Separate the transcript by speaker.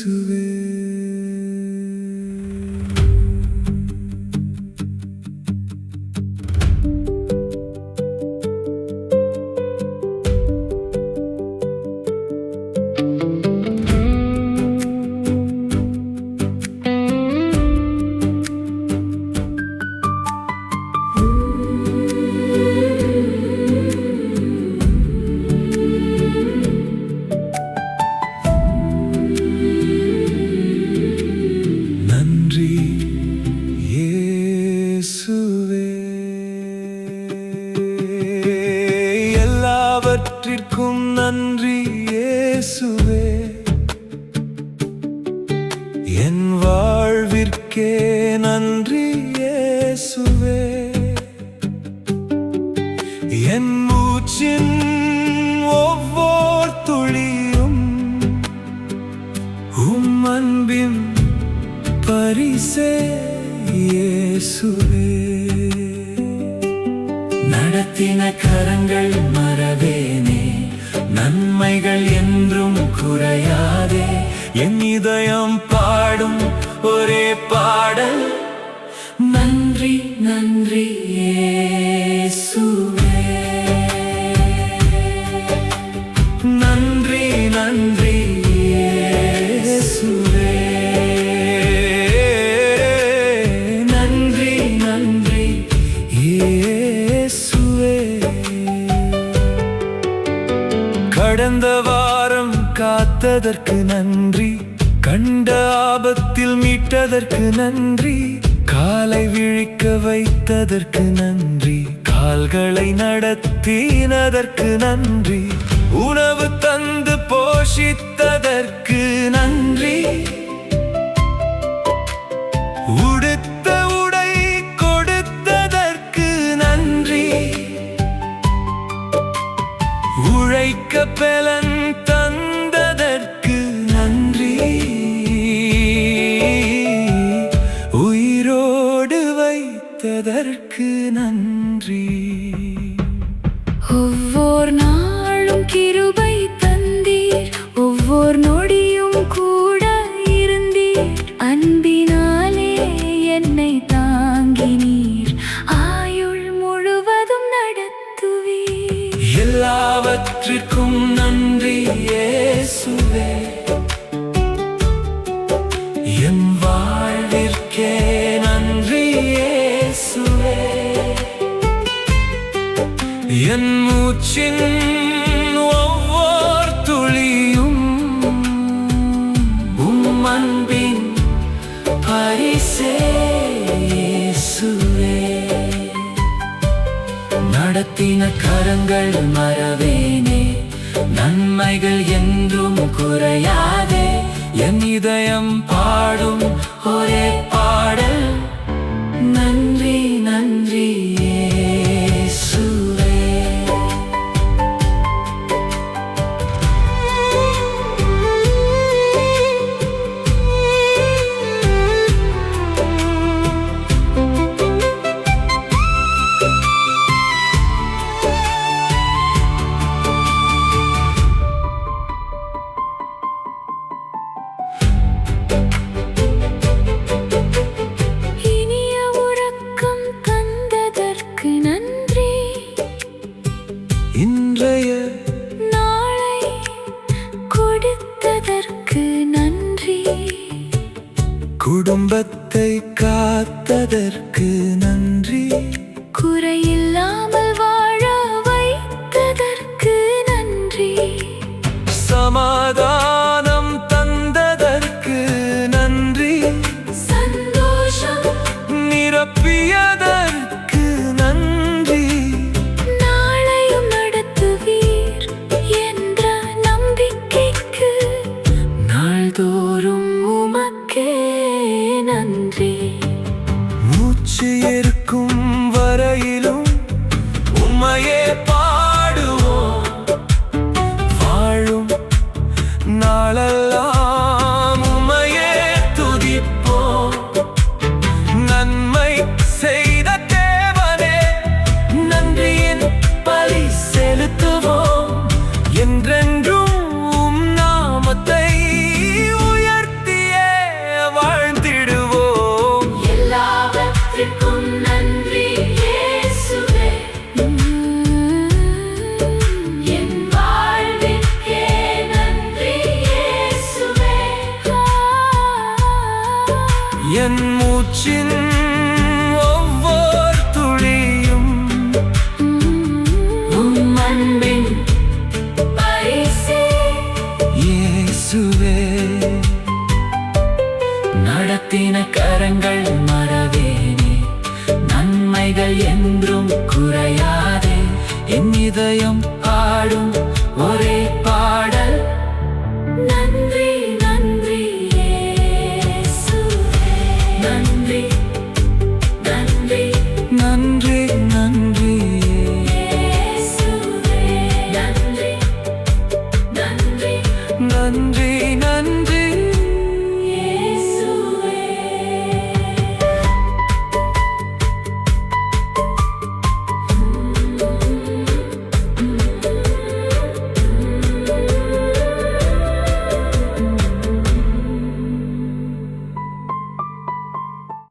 Speaker 1: இயேசுவே. எல்லாவற்றிற்கும் நன்றி இயேசுவே. என் வாழ்விற்கே நன்றி இயேசுவே. என் மூச்சின் ஒவ்வொரு துளியும் அன்பின் பரிசே இயேசுவே. நடத்தின கரங்கள் மறவேனே, நன்மைகள் என்றும் குறையாதே. என் இதயம் பாடும் ஒரே பாடல், நன்றி நன்றி இயேசுவே. நன்றி நன்றி இயேசுவே. நன்றி நன்றி இயேசுவே. கடந்த வாரம் காத்ததற்கு நன்றி, கண்ட ஆபத்தில் மீட்டதற்கு நன்றி, காலை விழிக்க வைத்ததற்கு நன்றி, கால்களை நடத்தினதற்கு நன்றி, உணவு தந்து போஷித்ததற்கு நன்றி, உடுத்த உடை கொடுத்ததற்கு நன்றி, உழைக்க பலன் தந்ததற்கு நன்றி, உயிரோடு வைத்ததற்கு நன்றி.
Speaker 2: ஒவ்வொரு நாளும் கிருபை தந்தீர், ஒவ்வொரு நொடியும் கூட இருந்தீர். அன்பினாலே என்னை தாங்கினீர், ஆயுள் முழுவதும் நடத்துவீர்.
Speaker 1: எல்லாவற்றிற்கும் நன்றி இயேசுவே. என் வாழ்விற்கே நன்றி இயேசுவே. என் மூச்சின் ஒவ்வொரு துளியும் அன்பின் பரிசே இயேசுவே. நடத்தின கரங்கள் மறவேனே, நன்மைகள் என்றும் குறையாதே. என் இதயம் பாடும் ஒரே பாடல், நன்றி நன்றி இயேசுவே.
Speaker 2: இனிய உறக்கம் தந்ததற்கு நன்றி,
Speaker 1: இன்றைய
Speaker 2: நாளை கொடுத்ததற்கு நன்றி,
Speaker 1: குடும்பத்தை காத்ததற்கு நன்றி,
Speaker 2: குறையில்லாமல் வாழ வைத்ததற்கு நன்றி,
Speaker 1: சமாதானம் தந்ததற்கு நன்றி,
Speaker 2: சந்தோஷம்
Speaker 1: நிரப்பியதற்கு நன்றி,
Speaker 2: நாளையும் நடத்துவீர் என்ற நம்பிக்கைக்கு
Speaker 1: நாள்தோறும்
Speaker 2: உமக்கே நன்றி.
Speaker 1: மூச்சு என் மூச்சின் ஒவ்வொரு துளியும்
Speaker 2: உம் அன்பின் பரிசே.
Speaker 1: இயேசுவே. நடத்தின கரங்கள் மறவேனே, நன்மைகள் என்றும் குறையாதே. என் இதயம் பாடும் ஒரே